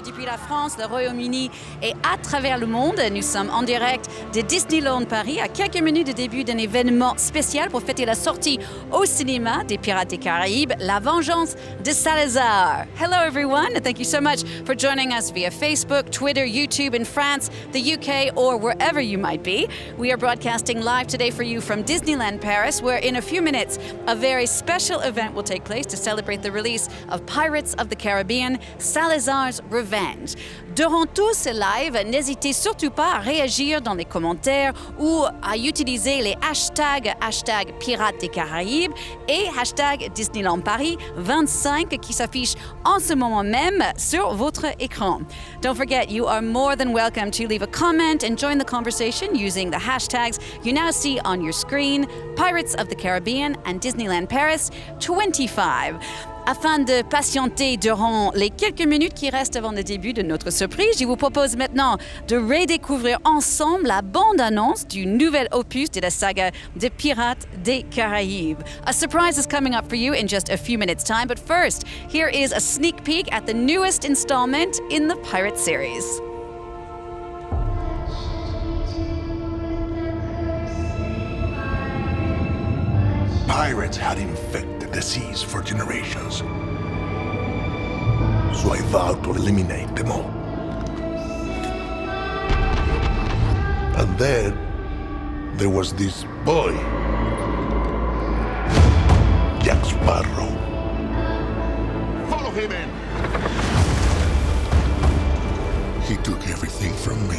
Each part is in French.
depuis la France, le Royaume-Uni et à travers le monde. Nous sommes en direct de Disneyland Paris, à quelques minutes du début d'un événement spécial pour fêter la sortie au cinéma des Pirates des Caraïbes, La Vengeance de Salazar. Hello everyone, and thank you so much for joining us via Facebook, Twitter, YouTube in France, the UK, or wherever you might be. We are broadcasting live today for you from Disneyland Paris, where in a few minutes a very special event will take place to celebrate the release of Pirates of the Caribbean, Salazar's Revenge. Durant tout ce live, n'hésitez surtout pas à réagir dans les commentaires ou à utiliser les hashtags Pirates des Caraïbes et hashtag Disneyland Paris 25 qui s'affichent en ce moment même sur votre écran. Don't forget, you are more than welcome to leave a comment and join the conversation using the hashtags you now see on your screen, Pirates of the Caribbean and Disneyland Paris 25. Afin de patienter durant les quelques minutes qui restent avant le début de notre surprise, je vous propose maintenant de redécouvrir ensemble la bande-annonce du nouvel opus de la saga des Pirates des Caraïbes. A surprise is coming up for you in just a few minutes' time, but first, here is a sneak peek at the newest installment in the Pirate series. Pirates had infected the seas for generations, so I vowed to eliminate them all. And then there was this boy, Jack Sparrow. Follow him in! He took everything from me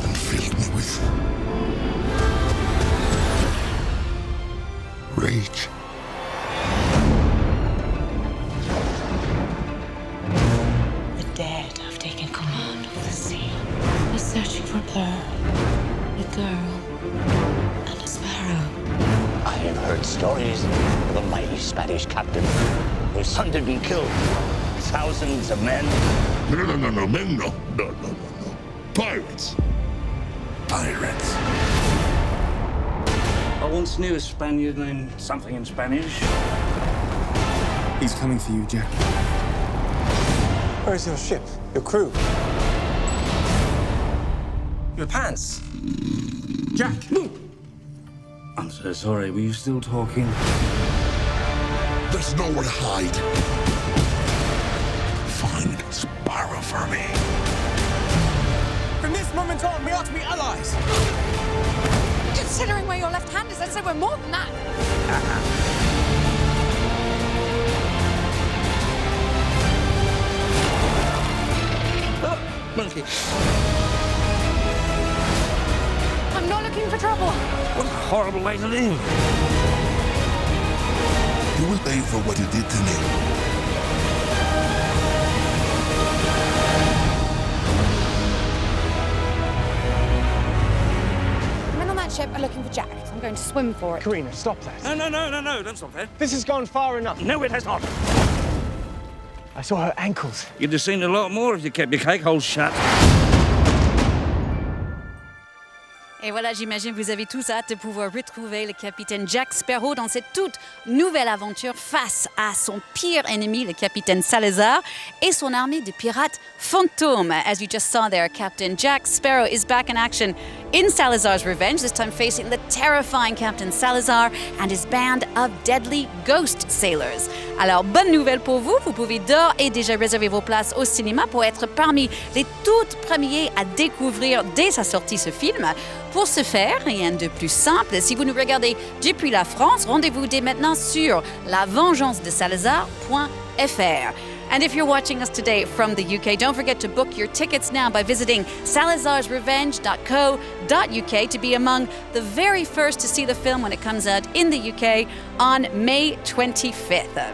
and filled me with rage. The dead have taken command of the sea. We're searching for Pearl, a girl, and a sparrow. I have heard stories of a mighty Spanish captain whose son had been killed. Thousands of men. No, men, no. Pirates. Pirates. I once knew a Spaniard named something in Spanish. He's coming for you, Jack. Where's your ship? Your crew? Your pants? Jack! I'm so sorry, were you still talking? There's nowhere to hide. Find Sparrow for me. From this moment on, we are to be allies. Considering where your left hand is, I'd say we're more than that. Monkey. I'm not looking for trouble. What a horrible way to live. You will pay for what you did to me. Ship are looking for Jack, so I'm going to swim for it. Karina, stop that. No, don't stop that. This has gone far enough. No, it has not. I saw her ankles. You'd have seen a lot more if you kept your cake holes shut. Et voilà, j'imagine que vous avez tous hâte de pouvoir retrouver le capitaine Jack Sparrow dans cette toute nouvelle aventure face à son pire ennemi, le capitaine Salazar, et son armée de pirates fantômes. As you just saw there, Captain Jack Sparrow is back in action in Salazar's Revenge, this time facing the terrifying Captain Salazar and his band of deadly ghost sailors. Alors, bonne nouvelle pour vous, vous pouvez d'ores et déjà réserver vos places au cinéma pour être parmi les toutes premiers à découvrir dès sa sortie ce film. Pour ce faire, rien de plus simple, si vous nous regardez depuis la France, rendez-vous dès maintenant sur lavengeancedesalazar.fr. And if you're watching us today from the UK, don't forget to book your tickets now by visiting salazarsrevenge.co.uk to be among the very first to see the film when it comes out in the UK on May 25th.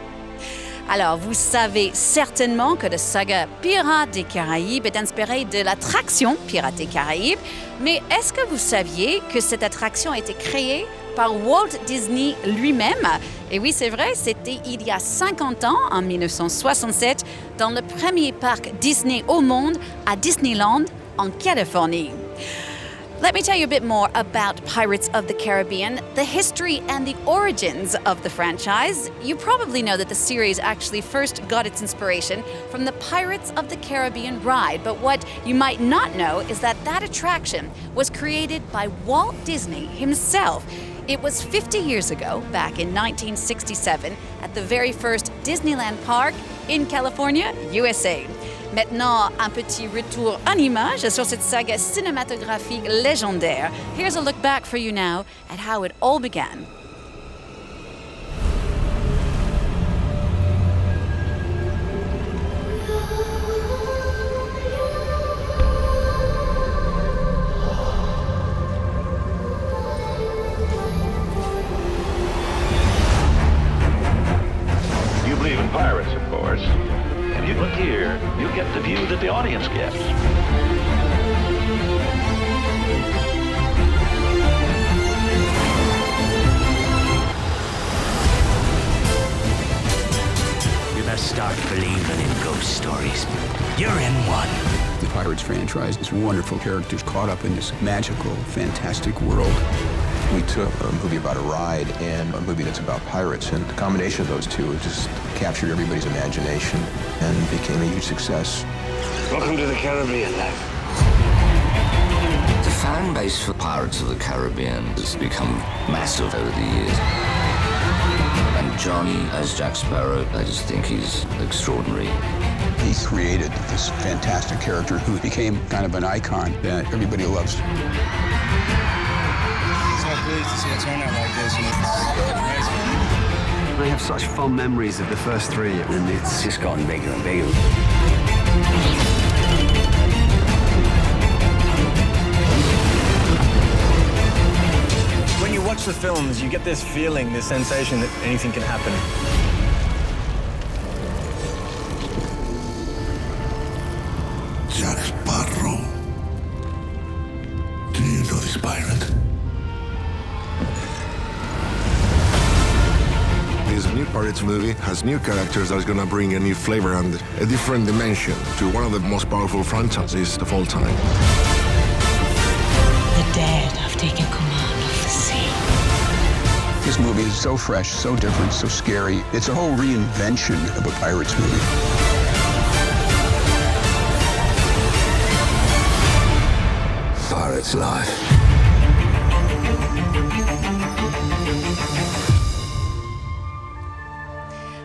Alors, vous savez certainement que la saga Pirates des Caraïbes est inspirée de l'attraction Pirates des Caraïbes, mais est-ce que vous saviez que cette attraction a été créée par Walt Disney lui-même? Et oui, c'est vrai, c'était il y a 50 ans, en 1967, dans le premier parc Disney au monde, à Disneyland, en Californie. Let me tell you a bit more about Pirates of the Caribbean, the history and the origins of the franchise. You probably know that the series actually first got its inspiration from the Pirates of the Caribbean ride, but what you might not know is that that attraction was created by Walt Disney himself. It was 50 years ago, back in 1967, at the very first Disneyland Park in California, USA. Maintenant, un petit retour en images sur cette saga cinématographique légendaire. Here's a look back for you now at how it all began. You believe in pirates, of course. If you look here, you'll get the view that the audience gets. You best start believing in ghost stories. You're in one. The Pirates franchise is wonderful characters caught up in this magical, fantastic world. We took a movie about a ride and a movie that's about pirates, and the combination of those two just captured everybody's imagination and became a huge success. Welcome to the Caribbean, life. The fan base for Pirates of the Caribbean has become massive over the years. And Johnny as Jack Sparrow, I just think he's extraordinary. He created this fantastic character who became kind of an icon that everybody loves. Pleased to see it turn out like this. I have such fond memories of the first three, and it's just gotten bigger and bigger. When you watch the films, you get this feeling, this sensation that anything can happen. Jack Sparrow. Do you know this pirate? This new Pirates movie has new characters that is going to bring a new flavor and a different dimension to one of the most powerful franchises of all time. The dead have taken command of the sea. This movie is so fresh, so different, so scary. It's a whole reinvention of a Pirates movie. Pirates life.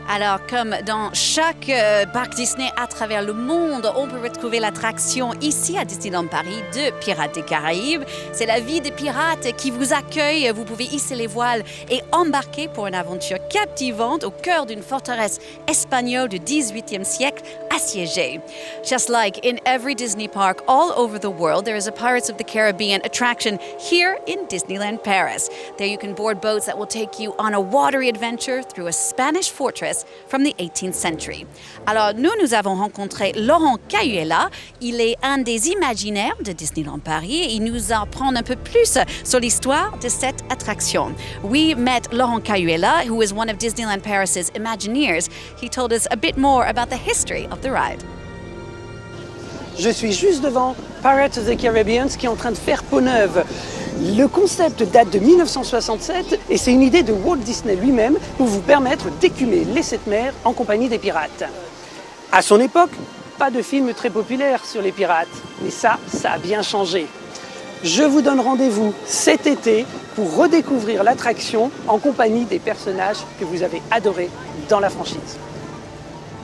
Alors, comme dans chaque parc Disney à travers le monde, on peut retrouver l'attraction ici à Disneyland Paris de Pirates des Caraïbes. C'est la vie des pirates qui vous accueille. Vous pouvez hisser les voiles et embarquer pour une aventure captivante au cœur d'une forteresse espagnole du XVIIIe siècle assiégée. Just like in every Disney park all over the world, there is a Pirates of the Caribbean attraction here in Disneyland Paris. There you can board boats that will take you on a watery adventure through a Spanish fortress from the 18th century. Alors, nous avons rencontré Laurent Cayuela. Il est un des imaginaires de Disneyland Paris et il nous apprend un peu plus sur l'histoire de cette attraction. We met Laurent Cayuela, who is one of Disneyland Paris's Imagineers. He told us a bit more about the history of the ride. Je suis juste devant Pirates of the Caribbean qui est en train de faire peau neuve. Le concept date de 1967 et c'est une idée de Walt Disney lui-même pour vous permettre d'écumer les sept mers en compagnie des pirates. À son époque, pas de film très populaire sur les pirates, mais ça a bien changé. Je vous donne rendez-vous cet été pour redécouvrir l'attraction en compagnie des personnages que vous avez adorés dans la franchise.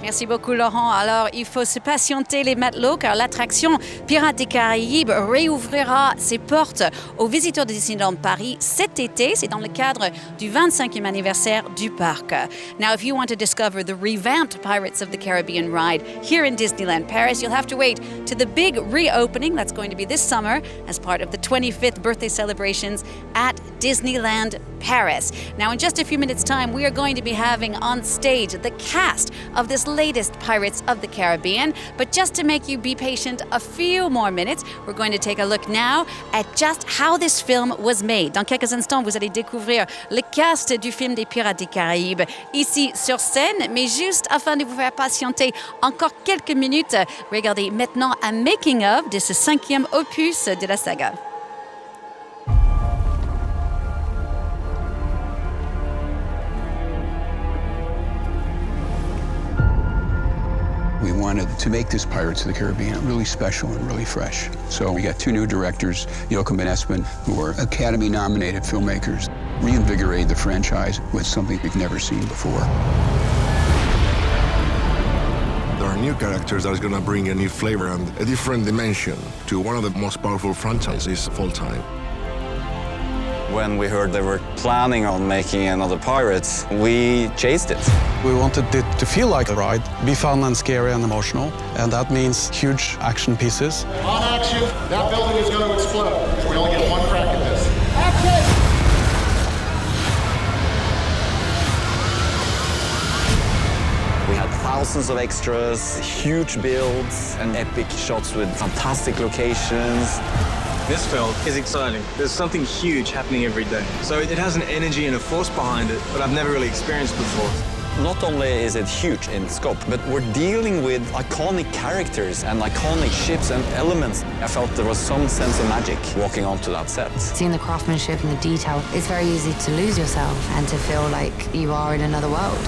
Merci beaucoup, Laurent. Alors, il faut se patienter les matelots car l'attraction Pirates des Caraïbes réouvrira ses portes aux visiteurs de Disneyland Paris cet été. C'est dans le cadre du 25e anniversaire du parc. Now, if you want to discover the revamped Pirates of the Caribbean ride here in Disneyland Paris, you'll have to wait to the big reopening that's going to be this summer as part of the 25th birthday celebrations at Disneyland Paris. Now, in just a few minutes' time, we are going to be having on stage the cast of this latest Pirates of the Caribbean. But just to make you be patient a few more minutes, we're going to take a look now at just how this film was made. Dans quelques instants, vous allez découvrir le cast du film des Pirates des Caraïbes ici sur scène. Mais juste afin de vous faire patienter encore quelques minutes, regardez maintenant un making-of de ce 5e opus de la saga. wanted to make this Pirates of the Caribbean really special and really fresh. So we got two new directors, Joachim and Espen, who are Academy-nominated filmmakers, reinvigorated the franchise with something we've never seen before. There are new characters that are going to bring a new flavor and a different dimension to one of the most powerful franchises of all time. When we heard they were planning on making another Pirates, we chased it. We wanted it to feel like a ride, be fun and scary and emotional, and that means huge action pieces. On action, that building is going to explode. We only get one crack at this. Action! We had thousands of extras, huge builds, and epic shots with fantastic locations. This film is exciting. There's something huge happening every day. So it has an energy and a force behind it that I've never really experienced before. Not only is it huge in scope, but we're dealing with iconic characters and iconic ships and elements. I felt there was some sense of magic walking onto that set. Seeing the craftsmanship and the detail, it's very easy to lose yourself and to feel like you are in another world.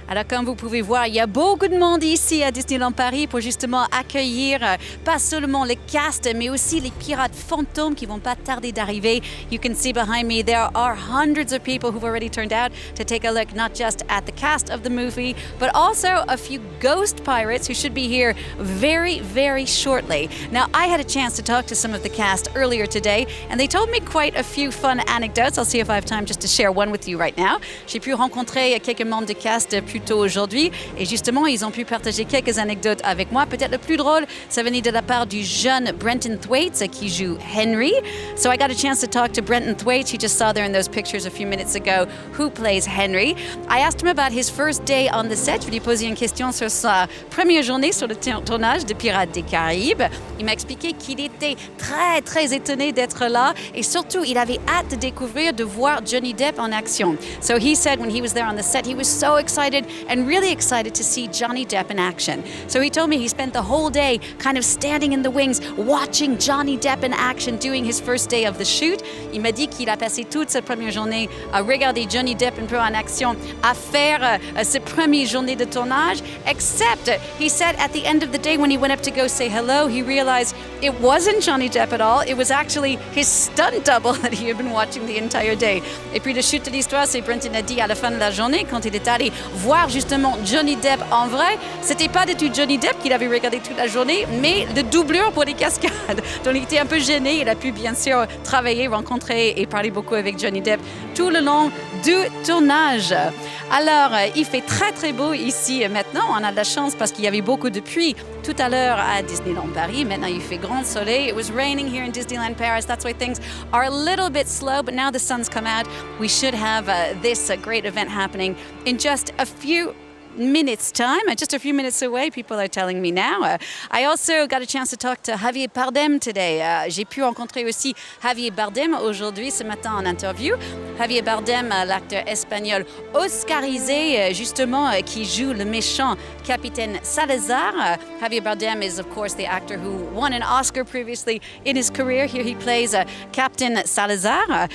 Alors, comme vous pouvez voir, il y a beaucoup de monde ici à Disneyland Paris pour justement accueillir pas seulement le cast, mais aussi les pirates fantômes qui vont pas tarder d'arriver. You can see behind me, there are hundreds of people who've already turned out to take a look not just at the cast of the movie, but also a few ghost pirates who should be here very, very shortly. Now, I had a chance to talk to some of the cast earlier today, and they told me quite a few fun anecdotes. I'll see if I have time just to share one with you right now. J'ai pu rencontrer quelques membres de cast plus tôt aujourd'hui et justement ils ont pu partager quelques anecdotes avec moi. Peut-être le plus drôle, ça venait de la part du jeune Brenton Thwaites qui joue Henry. So I got a chance to talk to Brenton Thwaites. You just saw there in those pictures a few minutes ago who plays Henry. I asked him about his first day on the set. Je lui ai posé une question sur sa première journée sur le tournage de Pirates des Caraïbes. Il m'a expliqué qu'il était très très étonné d'être là et surtout il avait hâte de découvrir, de voir Johnny Depp en action. So he said when he was there on the set, he was so excited and really excited to see Johnny Depp in action. So he told me he spent the whole day kind of standing in the wings, watching Johnny Depp in action, doing his first day of the shoot. Il m'a dit qu'il a passé toute cette première journée à regarder Johnny Depp un peu en action, à faire ses premières journées de tournage, except he said at the end of the day when he went up to go say hello, he realized it wasn't Johnny Depp at all. It was actually his stunt double that he had been watching the entire day. Et puis le chute de l'histoire, c'est Brenton a dit à la fin de la journée, quand il est allé voir justement Johnny Depp en vrai, c'était pas du tout Johnny Depp qu'il avait regardé toute la journée, mais le doublure pour les cascades. Donc il était un peu gêné, il a pu bien sûr travailler, rencontrer et parler beaucoup avec Johnny Depp tout le long du tournage. Alors, il fait très très beau ici maintenant, on a de la chance parce qu'il y avait beaucoup de pluie tout à l'heure à Disneyland Paris. Maintenant il fait grand soleil. It was raining here in Disneyland Paris, that's why things are a little bit slow, but now the sun's come out. We should have this great event happening in just a few minutes time, just a few minutes away, people are telling me now. I also got a chance to talk to Javier Bardem today. J'ai pu rencontrer aussi Javier Bardem aujourd'hui, ce matin en interview. Javier Bardem, l'acteur espagnol oscarisé, justement, qui joue le méchant capitaine Salazar. Javier Bardem is, of course, the actor who won an Oscar previously in his career. Here he plays Captain Salazar.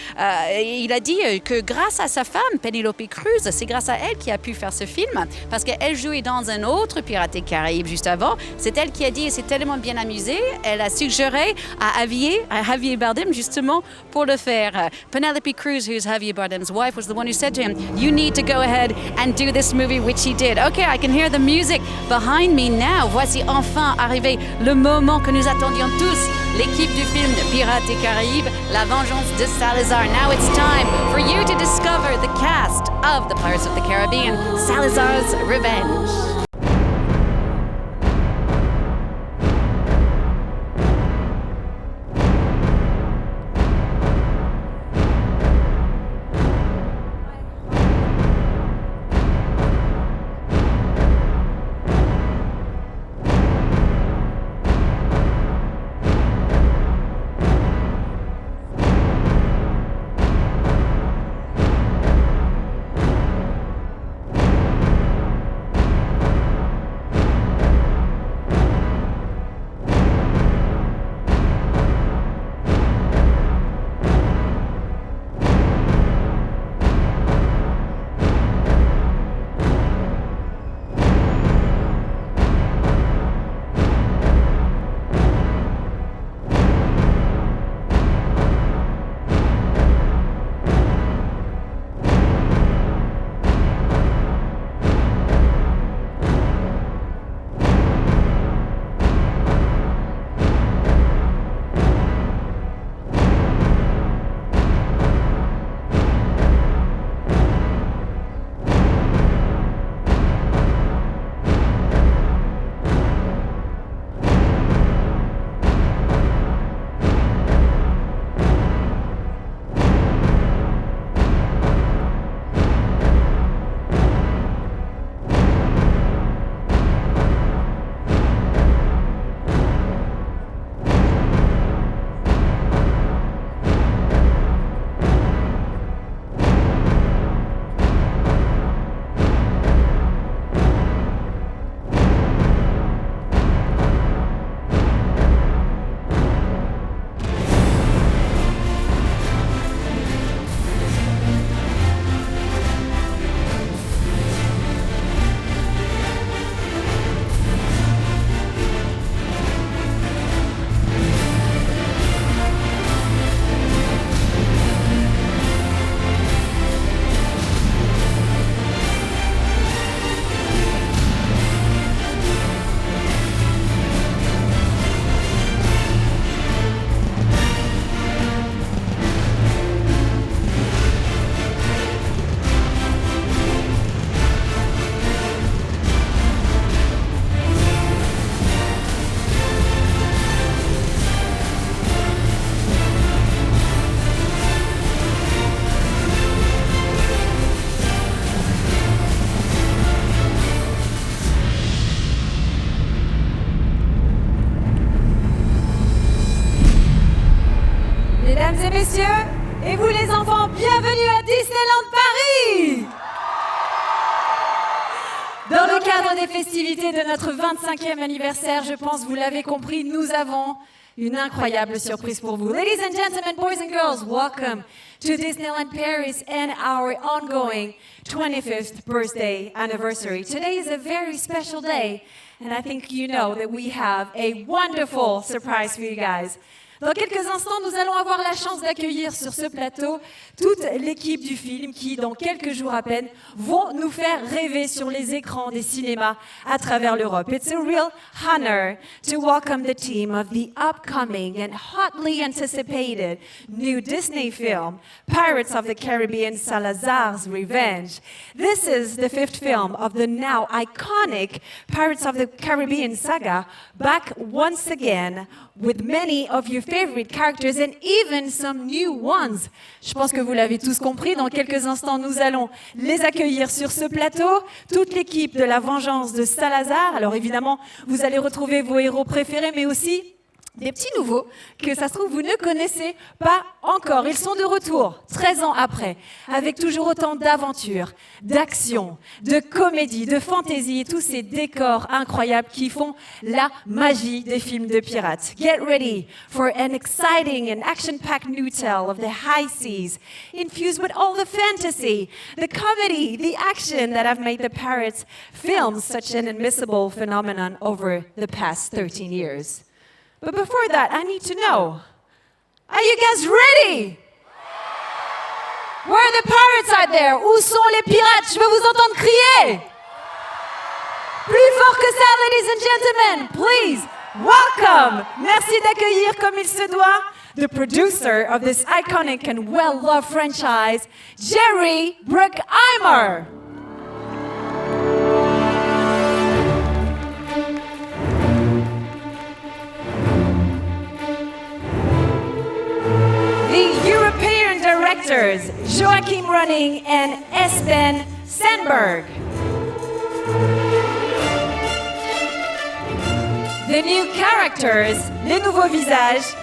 Il a dit que grâce à sa femme, Penelope Cruz, c'est grâce à elle qu'il a pu faire ce film. Parce qu'elle jouait dans un autre Pirates des Caraïbes juste avant. C'est elle qui a dit, et c'est tellement bien amusé, elle a suggéré à Javier Bardem justement pour le faire. Penelope Cruz, who's Javier Bardem's wife, was the one who said to him, you need to go ahead and do this movie, which he did. Okay, I can hear the music behind me now. Voici enfin arrivé le moment que nous attendions tous. L'équipe du film de Pirates des Caraïbes, La Vengeance de Salazar. Now it's time for you to discover the cast of the Pirates of the Caribbean, Salazar's Revenge. et messieurs, et vous les enfants, bienvenue à Disneyland Paris! Dans le cadre des festivités de notre 25e anniversaire, je pense vous l'avez compris, nous avons une incroyable surprise pour vous. Ladies and gentlemen, boys and girls, welcome to Disneyland Paris and our ongoing 25th birthday anniversary. Today is a very special day, and I think you know that we have a wonderful surprise for you guys. Dans quelques instants, nous allons avoir la chance d'accueillir sur ce plateau toute l'équipe du film qui, dans quelques jours à peine, vont nous faire rêver sur les écrans des cinémas à travers l'Europe. It's a real honor to welcome the team of the upcoming and hotly anticipated new Disney film, Pirates of the Caribbean, Salazar's Revenge. This is the fifth film of the now iconic Pirates of the Caribbean saga, back once again with many of your favorite characters and even some new ones. Je pense que vous l'avez tous compris. Dans quelques instants, nous allons les accueillir sur ce plateau. Toute l'équipe de la Vengeance de Salazar. Alors évidemment, vous allez retrouver vos héros préférés, mais aussi des petits nouveaux que ça se trouve vous ne connaissez pas encore. Ils sont de retour 13 ans après, avec toujours autant d'aventures, d'action, de comédie, de fantaisie et tous ces décors incroyables qui font la magie des films de pirates. Get ready for an exciting and action-packed new tale of the high seas, infused with all the fantasy, the comedy, the action that have made the Pirates films such an admissible phenomenon over the past 13 years. But before that, I need to know, are you guys ready? Where are the pirates out there? Où sont les pirates? Je veux vous entendre crier. Plus fort que ça, ladies and gentlemen, please, welcome. Merci d'accueillir comme il se doit the producer of this iconic and well-loved franchise, Jerry Bruckheimer. The European directors, Joachim Running and Espen Sandberg. The new characters, les nouveaux visages,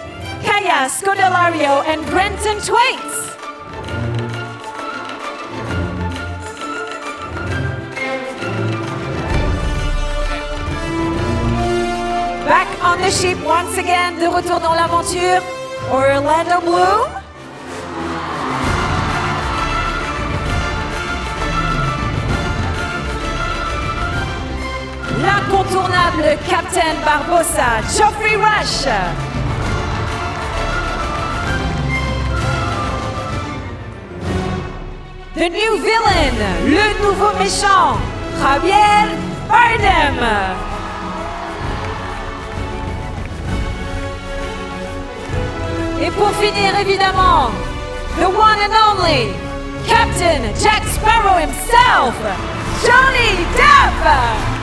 Kaya Scodelario and Brenton Thwaites. Back on the ship once again, de retour dans l'aventure, Orlando Bloom. L'incontournable Captain Barbossa, Geoffrey Rush. The new villain, le nouveau méchant, Javier Bardem. Et pour finir, évidemment, the one and only Captain Jack Sparrow himself, Johnny Depp.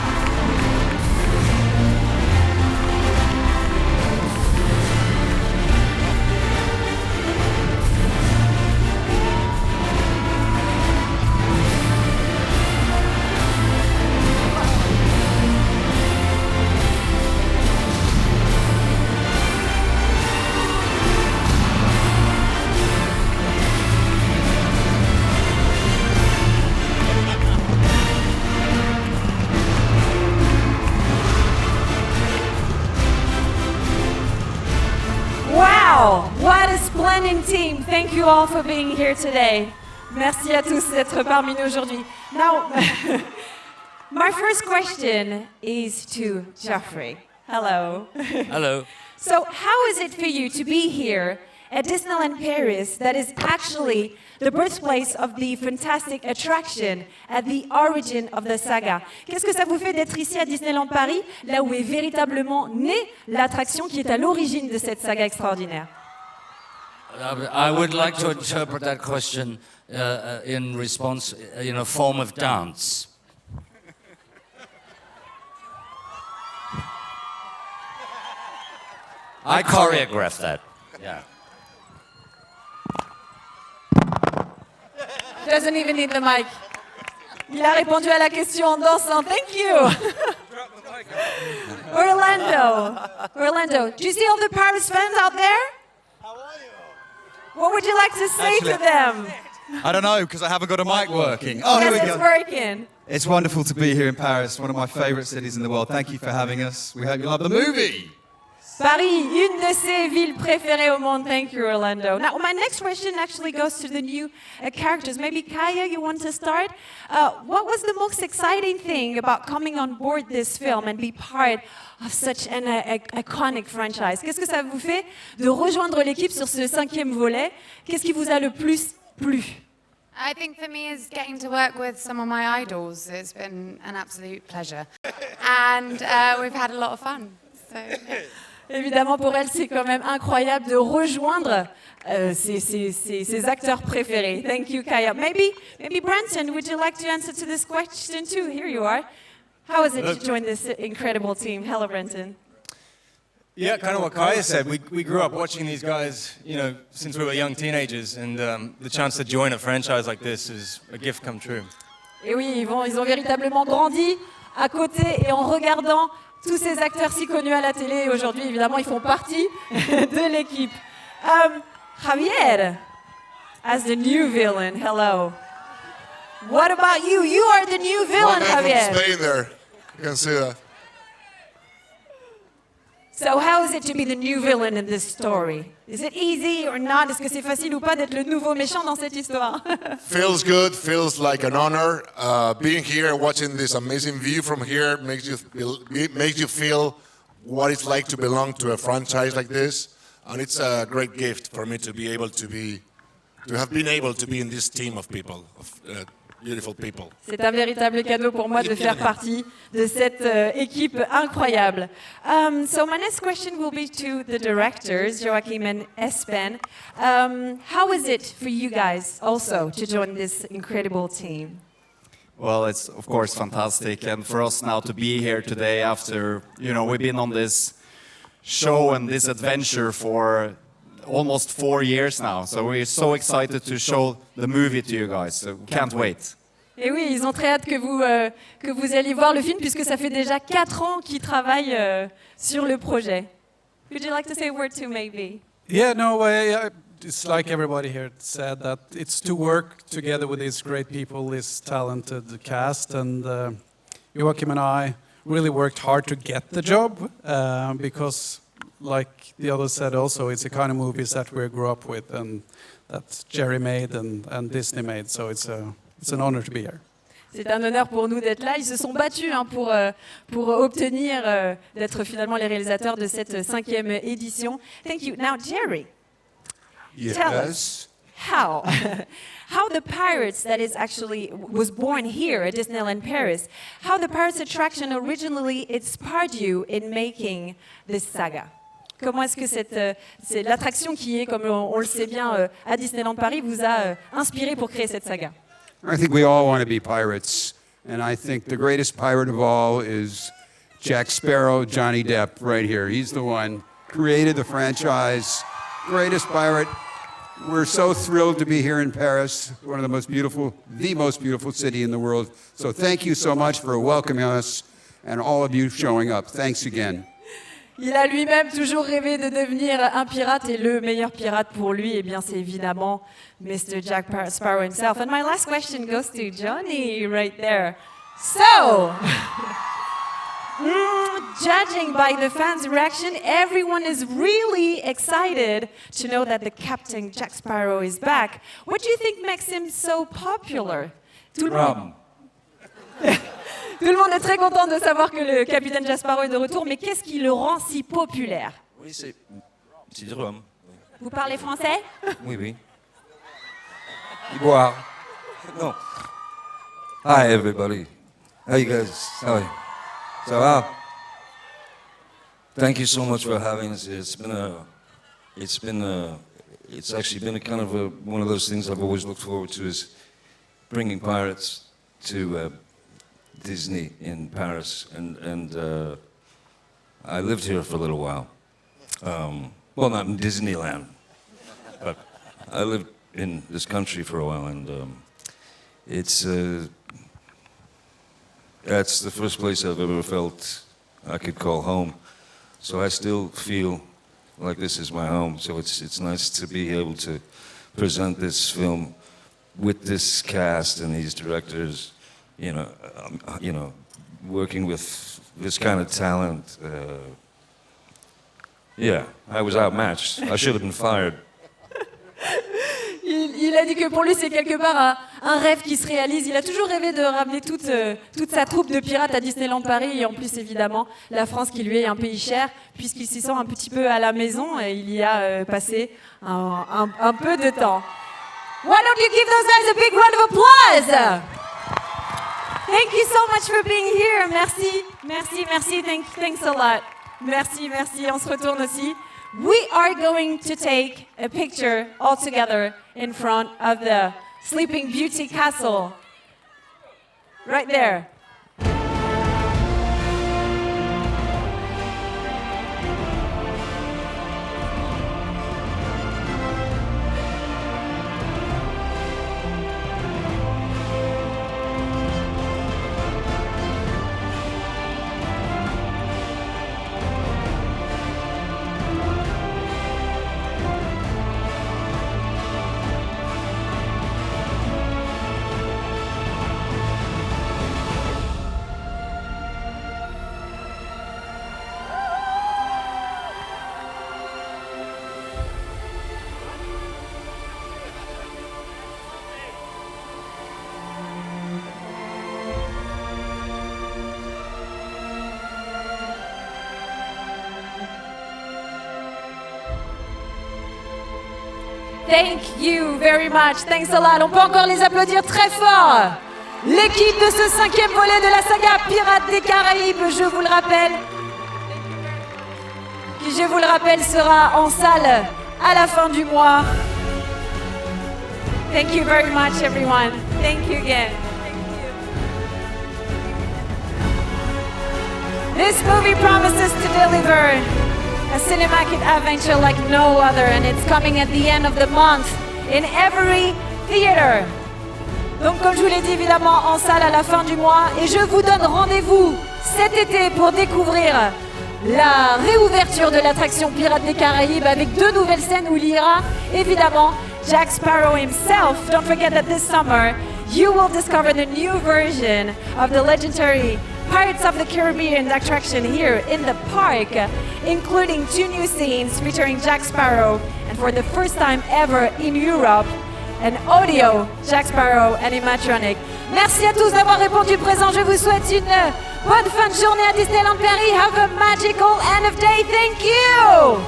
Wow, what a splendid team. Thank you all for being here today. Merci à tous d'être parmi nous aujourd'hui. Now, my first question is to Geoffrey. Hello. Hello. So, how is it for you to be here at Disneyland Paris, that is actually the birthplace of the fantastic attraction at the origin of the saga? Qu'est-ce que ça vous fait d'être ici à Disneyland Paris, là où est véritablement née l'attraction qui est à l'origine de cette saga extraordinaire? I would like to interpret that question in response in a form of dance. I choreographed that. Yeah. Doesn't even need the mic. Il a répondu à la question en dansant. Thank you. Orlando, do you see all the Paris fans out there? What would you like to say to them? I don't know, because I haven't got a mic working. Oh, yes, here we it's go. working. It's wonderful to be here in Paris, one of my favorite cities in the world. Thank you for having us. We hope you love the movie. Paris, une de ses villes préférées au monde. Thank you, Orlando. Now, my next question actually goes to the new characters. Maybe Kaya, you want to start? What was the most exciting thing about coming on board this film and be part of such an iconic franchise? Qu'est-ce que ça vous fait de rejoindre l'équipe sur ce 5e volet? Qu'est-ce qui vous a le plus plu? I think for me is getting to work with some of my idols. It's been an absolute pleasure. And we've had a lot of fun. So, yeah. Évidemment, pour elle, c'est quand même incroyable de rejoindre ses acteurs préférés. Thank you, Kaya. Maybe Branson, would you like to answer to this question too? Here you are. How is it to join this incredible team? Hello, Branson. Yeah, kind of what Kaya said. We grew up watching these guys, you know, since we were young teenagers, and the chance to join a franchise like this is a gift come true. Et oui, ils ont véritablement grandi à côté et en regardant tous ces acteurs si connus à la télé. Et aujourd'hui, évidemment, ils font partie de l'équipe. Javier, as the new villain, hello. What about you? You are the new villain, Javier. From Spain there. You can see that. So how is it to be the new villain in this story? Is it easy or not? Est-ce que c'est facile ou pas d'être le nouveau méchant dans cette histoire? Feels good, feels like an honor. Being here, watching this amazing view from here makes you feel what it's like to belong to a franchise like this. And it's a great gift for me to have been able to be in this team of people, of beautiful people. C'est un véritable cadeau pour moi de faire partie de cette équipe incroyable. So my next question will be to the directors, Joachim and Espen. How is it for you guys also to join this incredible team? Well, it's of course fantastic, and for us now to be here today after, you know, we've been on this show and this adventure for almost 4 years now. So we're so excited to show the movie to you guys. So we can't wait. Et oui, ils ont très hâte que vous alliez voir le film puisque ça fait déjà 4 ans qu'ils travaillent sur le projet. Would you like to say a word too, maybe? Yeah, no, it's like everybody here said, that it's to work together with these great people, this talented cast, and Joachim and I really worked hard to get the job because, like the others said also, it's the kind of movies that we grew up with and that Jerry made and Disney made, so it's an honor to be here. C'est un honneur pour nous d'être là. Ils se sont battus pour obtenir d'être finalement les réalisateurs de cette 5e édition. Thank you. Now, Jerry, tell us how the Pirates, that is actually was born here at Disneyland Paris, how the Pirates attraction originally inspired you in making this saga. Comment est-ce que c'est l'attraction qui est, comme on le sait bien, à Disneyland Paris, vous a inspiré pour créer cette saga? I think we all want to be pirates, and I think the greatest pirate of all is Jack Sparrow, Johnny Depp, right here. He's the one created the franchise, greatest pirate. We're so thrilled to be here in Paris, one of the most beautiful city in the world. So thank you so much for welcoming us and all of you showing up. Thanks again. Il a lui-même toujours rêvé de devenir un pirate et le meilleur pirate pour lui, eh bien, c'est évidemment Mr. Jack Sparrow himself. And my last question goes to Johnny right there. So, judging by the fans' reaction, everyone is really excited to know that the Captain Jack Sparrow is back. What do you think makes him so popular? Tout le monde est très content de savoir que le capitaine Jack Sparrow est de retour, mais qu'est-ce qui le rend si populaire? Oui, c'est du rhum. Vous parlez français? Oui, oui. Du boire. Non. Hi, everybody. How you guys? How are you? Ça va? Thank you so much for having us. It's actually been a kind of one of those things I've always looked forward to, is bringing pirates to Disney in Paris, and I lived here for a little while. Well, not in Disneyland, but I lived in this country for a while, and that's the first place I've ever felt I could call home. So I still feel like this is my home. So it's nice to be able to present this film with this cast and these directors, you know, working with this kind of talent. Yeah, I was outmatched. I should have been fired. Il a dit que pour lui, c'est quelque part un rêve qui se réalise. Il a toujours rêvé de ramener toute sa troupe de pirates à Disneyland Paris. Et en plus, évidemment, la France qui lui est un pays cher, puisqu'il s'y sent un petit peu à la maison. Et il y a passé un peu de temps. Why don't you give those guys a big round of applause? Thank you so much for being here. Merci, merci, merci. Thanks a lot. Merci, merci. On se retourne aussi. We are going to take a picture all together in front of the Sleeping Beauty Castle. Right there. Thank you very much. Thanks a lot. On peut encore les applaudir très fort. L'équipe de ce 5e volet de la saga Pirates des Caraïbes, je vous le rappelle, qui, je vous le rappelle, sera en salle à la fin du mois. Thank you very much, everyone. Thank you again. This movie promises to deliver a cinematic adventure like no other, and it's coming at the end of the month in every theater. Donc, comme je vous l'ai dit, évidemment, en salle à la fin du mois. Et je vous donne rendez-vous cet été pour découvrir la réouverture de l'attraction Pirates des Caraïbes avec 2 nouvelles scènes où il y aura évidemment Jack Sparrow himself. Don't forget that this summer you will discover the new version of the legendary Pirates of the Caribbean attraction here in the park, including 2 new scenes featuring Jack Sparrow, and for the first time ever in Europe, an audio Jack Sparrow animatronic. Merci à tous d'avoir répondu présent. Je vous souhaite une bonne fin de journée à Disneyland Paris. Have a magical end of day. Thank you.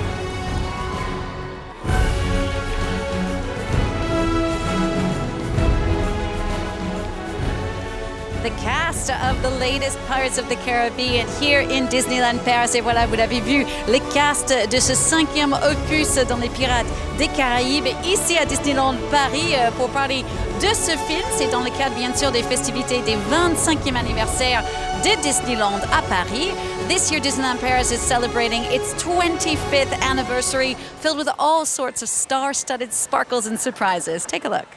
The cast of the latest Pirates of the Caribbean here in Disneyland Paris. Et voilà, vous l'avez vu, les casts de ce 5e opus dans les Pirates des Caraïbes ici à Disneyland Paris pour parler de ce film. C'est dans le cadre, bien sûr, des festivités des 25e anniversaire de Disneyland à Paris. This year, Disneyland Paris is celebrating its 25th anniversary, filled with all sorts of star-studded sparkles and surprises. Take a look.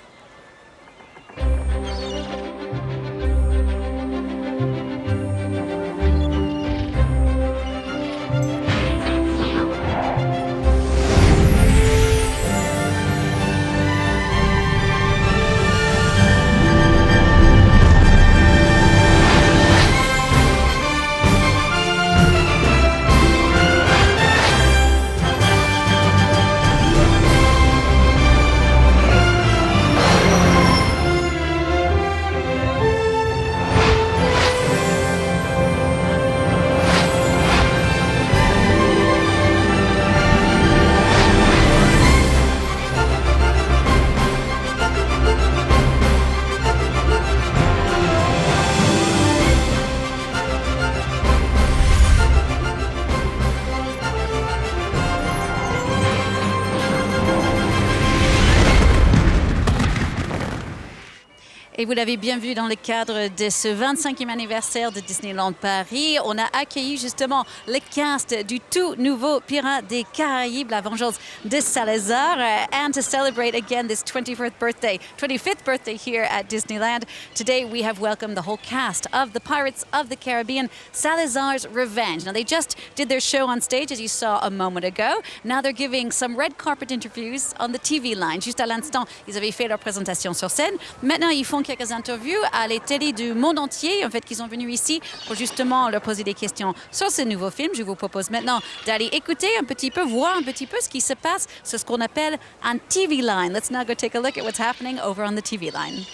Et vous l'avez bien vu dans le cadre de ce 25e anniversaire de Disneyland Paris, on a accueilli justement le cast du tout nouveau Pirates des Caraïbes, la Vengeance de Salazar. And to celebrate again this 25th birthday here at Disneyland, today we have welcomed the whole cast of the Pirates of the Caribbean, Salazar's Revenge. Now they just did their show on stage, as you saw a moment ago. Now they're giving some red carpet interviews on the TV line. Juste à l'instant, ils avaient fait leur présentation sur scène. Maintenant, ils font quelques interviews à les télés du monde entier, en fait, qu'ils sont venus ici pour justement leur poser des questions sur ce nouveau film. Je vous propose maintenant d'aller écouter un petit peu, voir un petit peu ce qui se passe sur ce qu'on appelle un TV line. Let's now go take a look at what's happening over on the TV line.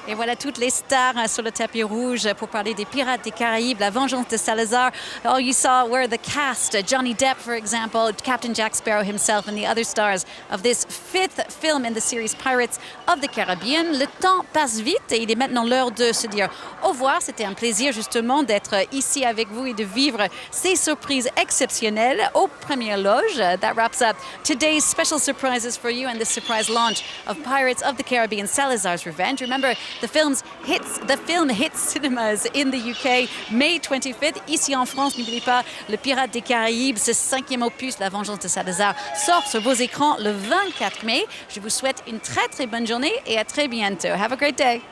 Et voilà toutes les stars sur le tapis rouge pour parler des Pirates des Caraïbes, la Vengeance de Salazar. All you saw were the cast, Johnny Depp, for example, Captain Jack Sparrow himself, and the other stars of this 5th film in the series Pirates of the Caribbean. Le temps passe vite et il est maintenant l'heure de se dire au revoir. C'était un plaisir justement d'être ici avec vous et de vivre ces surprises exceptionnelles aux premières loges. That wraps up today's special surprises for you and the surprise launch of Pirates of the Caribbean, Salazar's Revenge. Remember, the film hits cinemas in the UK May 25th. Ici en France, n'oubliez pas, le Pirate des Caraïbes, ce 5e opus, La Vengeance de Salazar, sort sur vos écrans le 24 mai. Je vous souhaite une très très bonne journée et à très bientôt. Have a great day.